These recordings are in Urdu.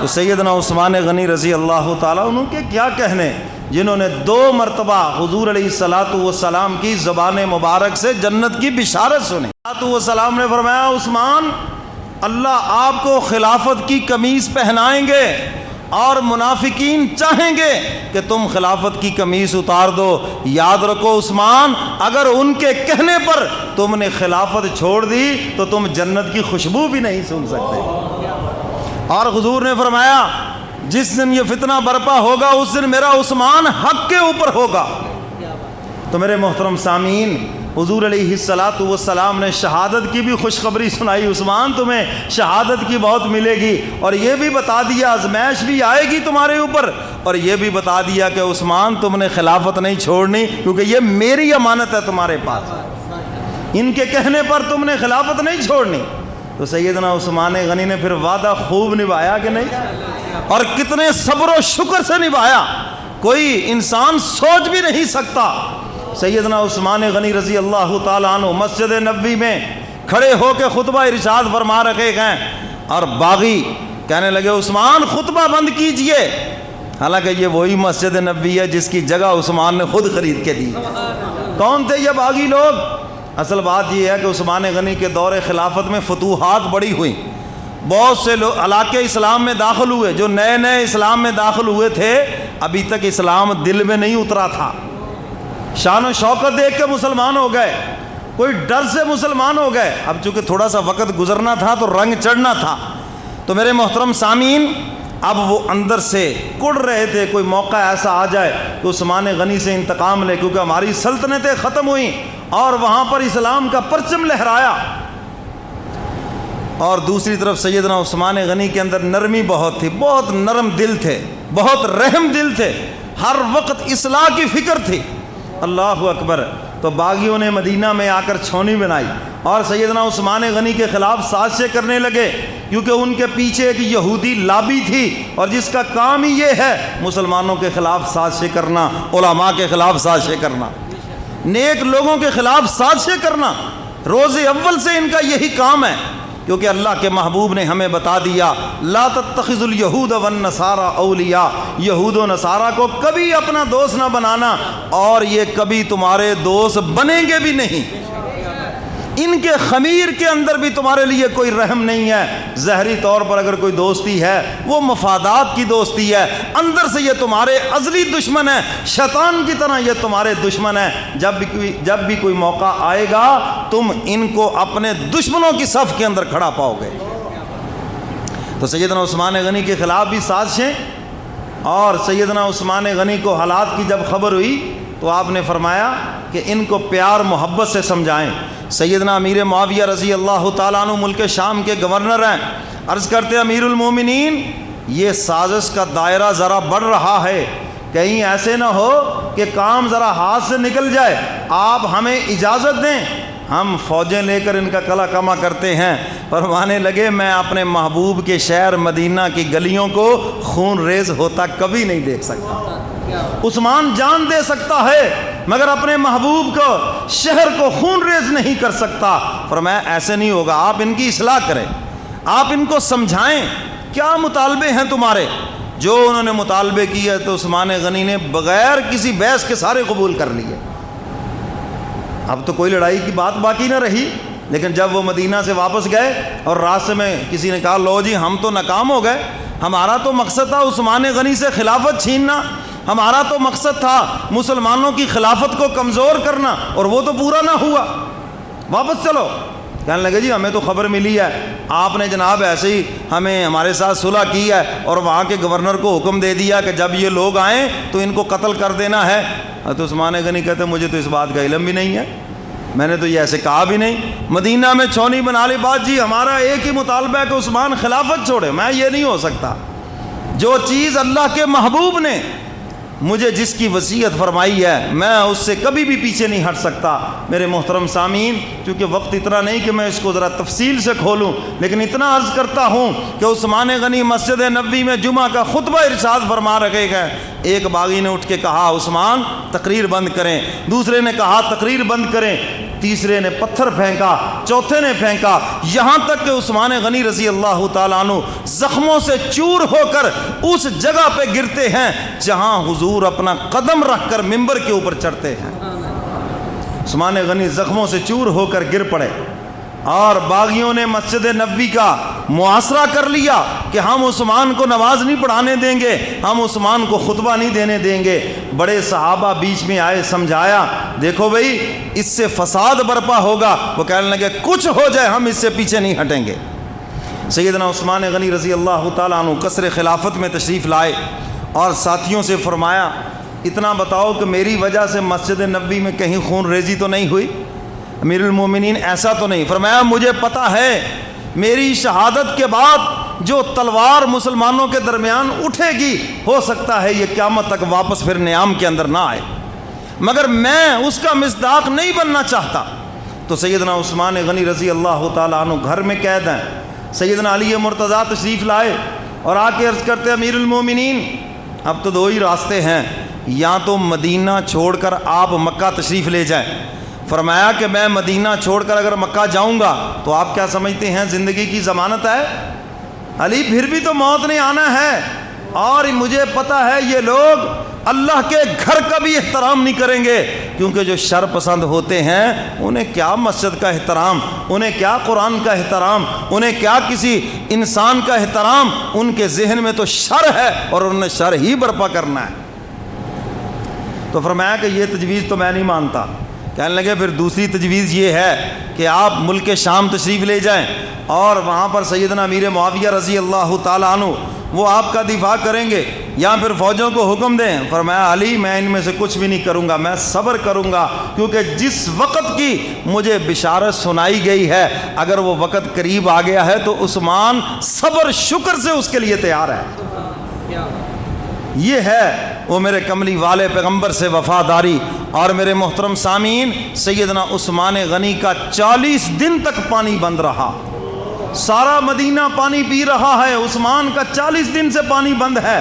تو سیدنا عثمان غنی رضی اللہ تعالیٰ عنہ کے کیا کہنے، جنہوں نے 2 مرتبہ حضور علیہ الصلوۃ والسلام کی زبان مبارک سے جنت کی بشارت سنی۔ والسلام نے فرمایا عثمان، اللہ آپ کو خلافت کی قمیص پہنائیں گے اور منافقین چاہیں گے کہ تم خلافت کی قمیص اتار دو۔ یاد رکھو عثمان، اگر ان کے کہنے پر تم نے خلافت چھوڑ دی تو تم جنت کی خوشبو بھی نہیں سن سکتے۔ اور حضور نے فرمایا جس دن یہ فتنہ برپا ہوگا اس دن میرا عثمان حق کے اوپر ہوگا۔ تو میرے محترم سامعین، حضور علیہ الصلوۃ والسلام نے شہادت کی بھی خوشخبری سنائی، عثمان تمہیں شہادت کی بہت ملے گی، اور یہ بھی بتا دیا آزمائش بھی آئے گی تمہارے اوپر، اور یہ بھی بتا دیا کہ عثمان تم نے خلافت نہیں چھوڑنی، کیونکہ یہ میری امانت ہے تمہارے پاس، ان کے کہنے پر تم نے خلافت نہیں چھوڑنی۔ تو سیدنا عثمان غنی نے پھر وعدہ خوب نبھایا کہ نہیں، اور کتنے صبر و شکر سے نبھایا، کوئی انسان سوچ بھی نہیں سکتا۔ سیدنا عثمان غنی رضی اللہ تعالیٰ عنہ مسجد نبوی میں کھڑے ہو کے خطبہ ارشاد فرما رکھے گئے، اور باغی کہنے لگے عثمان خطبہ بند کیجئے، حالانکہ یہ وہی مسجد نبوی ہے جس کی جگہ عثمان نے خود خرید کے دی۔ کون تھے یہ باغی لوگ؟ اصل بات یہ ہے کہ عثمان غنی کے دور خلافت میں فتوحات بڑی ہوئیں، بہت سے لوگ علاقے اسلام میں داخل ہوئے، جو نئے نئے اسلام میں داخل ہوئے تھے ابھی تک اسلام دل میں نہیں اترا تھا، شان و شوکت دیکھ کے مسلمان ہو گئے، کوئی ڈر سے مسلمان ہو گئے۔ اب چونکہ تھوڑا سا وقت گزرنا تھا تو رنگ چڑھنا تھا، تو میرے محترم سامعین اب وہ اندر سے کڑ رہے تھے کوئی موقع ایسا آ جائے کہ عثمان غنی سے انتقام لے، کیونکہ ہماری سلطنتیں ختم ہوئیں اور وہاں پر اسلام کا پرچم لہرایا۔ اور دوسری طرف سیدنا عثمان غنی کے اندر نرمی بہت تھی، بہت نرم دل تھے، بہت رحم دل تھے، ہر وقت اصلاح کی فکر تھی۔ اللہ اکبر۔ تو باغیوں نے مدینہ میں آ کر چھاؤنی بنائی اور سیدنا عثمان غنی کے خلاف سازشیں کرنے لگے، کیونکہ ان کے پیچھے ایک یہودی لابی تھی اور جس کا کام ہی یہ ہے مسلمانوں کے خلاف سازشیں کرنا، علماء کے خلاف سازشیں کرنا، نیک لوگوں کے خلاف سازشیں کرنا، روز اول سے ان کا یہی کام ہے۔ کیونکہ اللہ کے محبوب نے ہمیں بتا دیا لا تتخذوا اليہود والنصارى اولیاء، یہود و نصارہ کو کبھی اپنا دوست نہ بنانا، اور یہ کبھی تمہارے دوست بنیں گے بھی نہیں۔ ان کے خمیر کے اندر بھی تمہارے لیے کوئی رحم نہیں ہے۔ ظاہری طور پر اگر کوئی دوستی ہے وہ مفادات کی دوستی ہے، اندر سے یہ تمہارے ازلی دشمن ہے، شیطان کی طرح یہ تمہارے دشمن ہے۔ جب بھی کوئی موقع آئے گا تم ان کو اپنے دشمنوں کی صف کے اندر کھڑا پاؤ گے۔ تو سیدنا عثمان غنی کے خلاف بھی سازشیں، اور سیدنا عثمان غنی کو حالات کی جب خبر ہوئی تو آپ نے فرمایا کہ ان کو پیار محبت سے سمجھائیں۔ سیدنا امیر معاویہ رضی اللہ تعالیٰ عنہ ملک شام کے گورنر ہیں، عرض کرتے امیر المومنین یہ سازش کا دائرہ ذرا بڑھ رہا ہے، کہیں ایسے نہ ہو کہ کام ذرا ہاتھ سے نکل جائے، آپ ہمیں اجازت دیں، ہم فوجیں لے کر ان کا کلا کما کرتے ہیں۔ فرمانے لگے میں اپنے محبوب کے شہر مدینہ کی گلیوں کو خون ریز ہوتا کبھی نہیں دیکھ سکتا۔ عثمان جان دے سکتا ہے مگر اپنے محبوب کو شہر کو خون ریز نہیں کر سکتا۔ فرمایا ایسے نہیں ہوگا، آپ ان کی اصلاح کریں، آپ ان کو سمجھائیں کیا مطالبے ہیں تمہارے۔ جو انہوں نے مطالبے کیے تو عثمان غنی نے بغیر کسی بحث کے سارے قبول کر لیے۔ اب تو کوئی لڑائی کی بات باقی نہ رہی، لیکن جب وہ مدینہ سے واپس گئے اور راستے میں کسی نے کہا لو جی ہم تو ناکام ہو گئے، ہمارا تو مقصد تھا عثمان غنی سے خلافت چھیننا، ہمارا تو مقصد تھا مسلمانوں کی خلافت کو کمزور کرنا، اور وہ تو پورا نہ ہوا، واپس چلو۔ کہنے لگے جی ہمیں تو خبر ملی ہے آپ نے جناب ایسے ہی ہمارے ساتھ صلح کی ہے، اور وہاں کے گورنر کو حکم دے دیا کہ جب یہ لوگ آئیں تو ان کو قتل کر دینا ہے۔ تو عثمان غنی کہتے مجھے تو اس بات کا علم بھی نہیں ہے، میں نے تو یہ ایسے کہا بھی نہیں۔ مدینہ میں چھاؤنی بنا لی، بات جی ہمارا ایک ہی مطالبہ ہے کہ عثمان خلافت چھوڑے۔ میں یہ نہیں ہو سکتا، جو چیز اللہ کے محبوب نے مجھے جس کی وصیت فرمائی ہے میں اس سے کبھی بھی پیچھے نہیں ہٹ سکتا۔ میرے محترم سامعین، چونکہ وقت اتنا نہیں کہ میں اس کو ذرا تفصیل سے کھولوں، لیکن اتنا عرض کرتا ہوں کہ عثمان غنی مسجد نبوی میں جمعہ کا خطبہ ارشاد فرما رکھے گئے۔ ایک باغی نے اٹھ کے کہا عثمان تقریر بند کریں، دوسرے نے کہا تقریر بند کریں، تیسرے نے پتھر پھینکا، چوتھے نے پھینکا، یہاں تک کہ عثمان غنی رضی اللہ تعالیٰ عنہ زخموں سے چور ہو کر اس جگہ پہ گرتے ہیں جہاں حضور اپنا قدم رکھ کر منبر کے اوپر چڑھتے ہیں۔ عثمان غنی زخموں سے چور ہو کر گر پڑے، اور باغیوں نے مسجد نبوی کا محاصرہ کر لیا کہ ہم عثمان کو نماز نہیں پڑھانے دیں گے، ہم عثمان کو خطبہ نہیں دینے دیں گے۔ بڑے صحابہ بیچ میں آئے، سمجھایا دیکھو بھائی اس سے فساد برپا ہوگا۔ وہ کہنے لگے کچھ ہو جائے ہم اس سے پیچھے نہیں ہٹیں گے۔ سیدنا عثمان غنی رضی اللہ تعالیٰ عنہ قصر خلافت میں تشریف لائے اور ساتھیوں سے فرمایا اتنا بتاؤ کہ میری وجہ سے مسجد نبوی میں کہیں خون ریزی تو نہیں ہوئی؟ امیر المومنین ایسا تو نہیں۔ فرمایا مجھے پتہ ہے میری شہادت کے بعد جو تلوار مسلمانوں کے درمیان اٹھے گی ہو سکتا ہے یہ قیامت تک واپس پھر نیام کے اندر نہ آئے، مگر میں اس کا مصداق نہیں بننا چاہتا۔ تو سیدنا عثمان غنی رضی اللہ تعالیٰ عنہ گھر میں قید ہیں۔ سیدنا علی مرتضیٰ تشریف لائے اور آ کے عرض کرتے امیر المومنین اب تو دو ہی راستے ہیں، یا تو مدینہ چھوڑ کر آپ مکہ تشریف لے جائیں۔ فرمایا کہ میں مدینہ چھوڑ کر اگر مکہ جاؤں گا تو آپ کیا سمجھتے ہیں زندگی کی ضمانت ہے؟ علی پھر بھی تو موت نے آنا ہے، اور مجھے پتہ ہے یہ لوگ اللہ کے گھر کا بھی احترام نہیں کریں گے، کیونکہ جو شر پسند ہوتے ہیں انہیں کیا مسجد کا احترام، انہیں کیا قرآن کا احترام، انہیں کیا کسی انسان کا احترام، ان کے ذہن میں تو شر ہے اور انہیں شر ہی برپا کرنا ہے۔ تو فرمایا کہ یہ تجویز تو میں نہیں مانتا۔ کہنے لگے پھر دوسری تجویز یہ ہے کہ آپ ملک شام تشریف لے جائیں اور وہاں پر سیدنا امیر معاویہ رضی اللہ تعالیٰ عنہ وہ آپ کا دفاع کریں گے، یا پھر فوجوں کو حکم دیں۔ فرمایا علی میں ان میں سے کچھ بھی نہیں کروں گا، میں صبر کروں گا، کیونکہ جس وقت کی مجھے بشارت سنائی گئی ہے اگر وہ وقت قریب آ گیا ہے تو عثمان صبر شکر سے اس کے لیے تیار ہے۔ یہ ہے وہ میرے کملی والے پیغمبر سے وفاداری۔ اور میرے محترم سامعین، سیدنا عثمان غنی کا 40 دن تک پانی بند رہا، سارا مدینہ پانی پی رہا ہے، عثمان کا 40 دن سے پانی بند ہے۔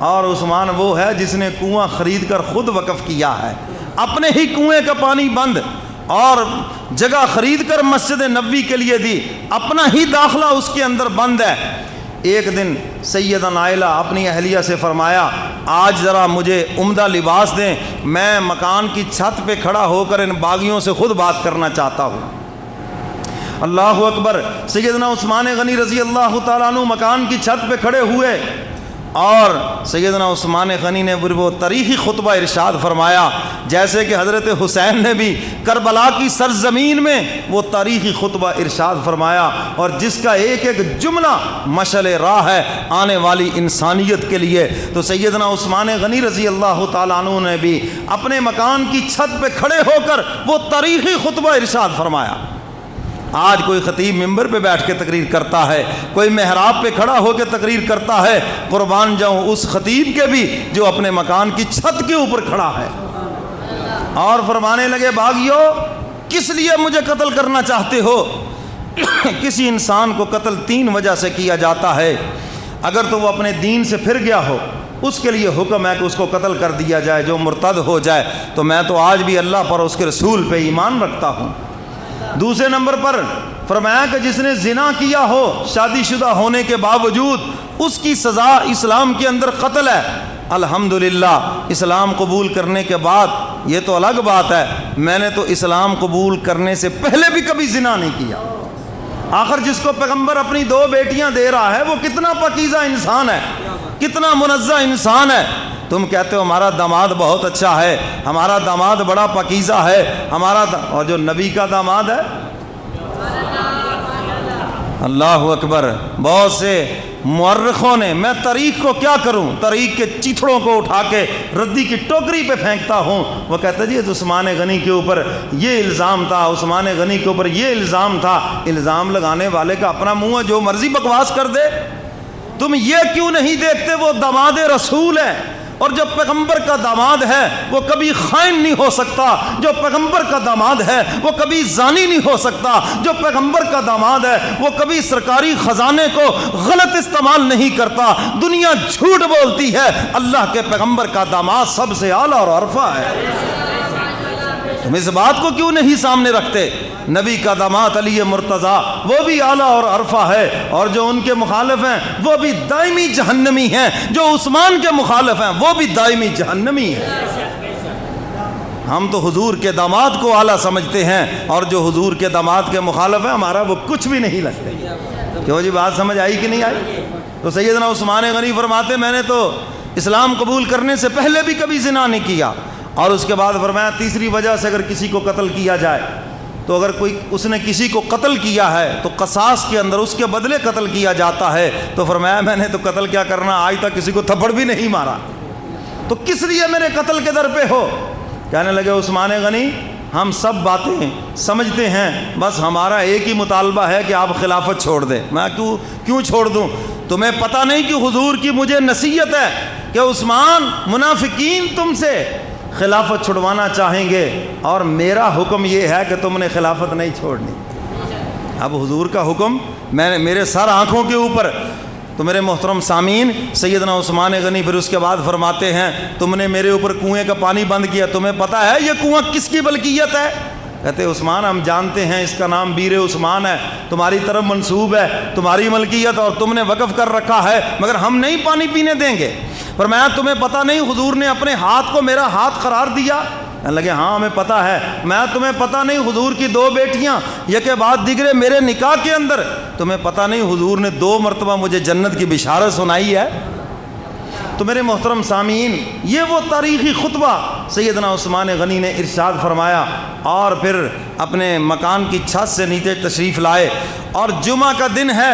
اور عثمان وہ ہے جس نے کنواں خرید کر خود وقف کیا ہے، اپنے ہی کنویں کا پانی بند، اور جگہ خرید کر مسجد نبوی کے لیے دی، اپنا ہی داخلہ اس کے اندر بند ہے۔ ایک دن سیدہ نائلہ اپنی اہلیہ سے فرمایا آج ذرا مجھے عمدہ لباس دیں، میں مکان کی چھت پہ کھڑا ہو کر ان باغیوں سے خود بات کرنا چاہتا ہوں۔ اللہ اکبر۔ سیدنا عثمان غنی رضی اللہ تعالیٰ عنہ مکان کی چھت پہ کھڑے ہوئے اور سیدنا عثمان غنی نے وہ تاریخی خطبہ ارشاد فرمایا جیسے کہ حضرت حسین نے بھی کربلا کی سرزمین میں وہ تاریخی خطبہ ارشاد فرمایا، اور جس کا ایک ایک جملہ مشعل راہ ہے آنے والی انسانیت کے لیے۔ تو سیدنا عثمان غنی رضی اللہ تعالیٰ عنہ نے بھی اپنے مکان کی چھت پہ کھڑے ہو کر وہ تاریخی خطبہ ارشاد فرمایا۔ آج کوئی خطیب ممبر پہ بیٹھ کے تقریر کرتا ہے، کوئی محراب پہ کھڑا ہو کے تقریر کرتا ہے، قربان جاؤں اس خطیب کے بھی جو اپنے مکان کی چھت کے اوپر کھڑا ہے۔ اور فرمانے لگے باغیو کس لیے مجھے قتل کرنا چاہتے ہو؟ کسی انسان کو قتل 3 وجہ سے کیا جاتا ہے، اگر تو وہ اپنے دین سے پھر گیا ہو اس کے لیے حکم ہے کہ اس کو قتل کر دیا جائے، جو مرتد ہو جائے تو میں تو آج بھی اللہ پر اس کے رسول پہ ایمان رکھتا ہوں۔ دوسرے نمبر پر فرمایا کہ جس نے زنا کیا ہو شادی شدہ ہونے کے باوجود اس کی سزا اسلام کے اندر قتل ہے۔ الحمدللہ اسلام قبول کرنے کے بعد یہ تو الگ بات ہے، میں نے تو اسلام قبول کرنے سے پہلے بھی کبھی زنا نہیں کیا۔ آخر جس کو پیغمبر اپنی 2 بیٹیاں دے رہا ہے وہ کتنا پاکیزہ انسان ہے، کتنا منزہ انسان ہے۔ تم کہتے ہو ہمارا داماد بہت اچھا ہے، ہمارا داماد بڑا پاکیزہ ہے، اور جو نبی کا داماد ہے، اللہ اکبر۔ بہت سے مورخوں نے، میں تاریخ کو کیا کروں، تاریخ کے چیتھڑوں کو اٹھا کے ردی کی ٹوکری پہ پھینکتا ہوں، وہ کہتے جی عثمان غنی کے اوپر یہ الزام تھا، عثمان غنی کے اوپر یہ الزام تھا۔ الزام لگانے والے کا اپنا منہ ہے، جو مرضی بکواس کر دے۔ تم یہ کیوں نہیں دیکھتے وہ داماد رسول ہے، اور جو پیغمبر کا داماد ہے وہ کبھی خائن نہیں ہو سکتا، جو پیغمبر کا داماد ہے وہ کبھی زانی نہیں ہو سکتا، جو پیغمبر کا داماد ہے وہ کبھی سرکاری خزانے کو غلط استعمال نہیں کرتا۔ دنیا جھوٹ بولتی ہے، اللہ کے پیغمبر کا داماد سب سے اعلیٰ اور عرفہ ہے۔ تم اس بات کو کیوں نہیں سامنے رکھتے؟ نبی کا داماد علی مرتضیٰ وہ بھی اعلیٰ اور عرفہ ہے، اور جو ان کے مخالف ہیں وہ بھی دائمی جہنمی ہیں، جو عثمان کے مخالف ہیں وہ بھی دائمی جہنمی ہیں۔ ہم تو حضور کے داماد کو اعلیٰ سمجھتے ہیں، اور جو حضور کے داماد کے مخالف ہیں ہمارا وہ کچھ بھی نہیں لگتے۔ کیوں جی، بات سمجھ آئی کہ نہیں آئی؟ تو سیدنا عثمان غنی فرماتے میں نے تو اسلام قبول کرنے سے پہلے بھی کبھی زنا نہیں کیا، اور اس کے بعد فرمایا تیسری وجہ سے اگر کسی کو قتل کیا جائے تو اگر اس نے کسی کو قتل کیا ہے تو قصاص کے اندر اس کے بدلے قتل کیا جاتا ہے، تو فرمایا میں نے تو قتل کیا کرنا، آج تک کسی کو تھپڑ بھی نہیں مارا، تو کس لیے میرے قتل کے در پہ ہو؟ کہنے لگے عثمان غنی ہم سب باتیں سمجھتے ہیں، بس ہمارا ایک ہی مطالبہ ہے کہ آپ خلافت چھوڑ دیں۔ میں کیوں چھوڑ دوں؟ تمہیں پتہ نہیں کہ حضور کی مجھے نصیحت ہے کہ عثمان منافقین تم سے خلافت چھڑوانا چاہیں گے، اور میرا حکم یہ ہے کہ تم نے خلافت نہیں چھوڑنی۔ اب حضور کا حکم میرے سر آنکھوں کے اوپر۔ تو میرے محترم سامعین، سیدنا عثمان غنی پھر اس کے بعد فرماتے ہیں تم نے میرے اوپر کنویں کا پانی بند کیا، تمہیں پتہ ہے یہ کنواں کس کی ملکیت ہے؟ کہتے عثمان ہم جانتے ہیں اس کا نام بیر عثمان ہے، تمہاری طرف منسوب ہے، تمہاری ملکیت اور تم نے وقف کر رکھا ہے، مگر ہم نہیں پانی پینے دیں گے۔ فرمایا تمہیں پتہ نہیں حضور نے اپنے ہاتھ کو میرا ہاتھ قرار دیا؟ کہنے لگے ہاں ہمیں پتہ ہے۔ میں تمہیں پتہ نہیں حضور کی 2 بیٹیاں یک کے بعد دیگرے میرے نکاح کے اندر؟ تمہیں پتہ نہیں حضور نے 2 مرتبہ مجھے جنت کی بشارت سنائی ہے؟ تو میرے محترم سامعین، یہ وہ تاریخی خطبہ سیدنا عثمان غنی نے ارشاد فرمایا، اور پھر اپنے مکان کی چھت سے نیچے تشریف لائے، اور جمعہ کا دن ہے،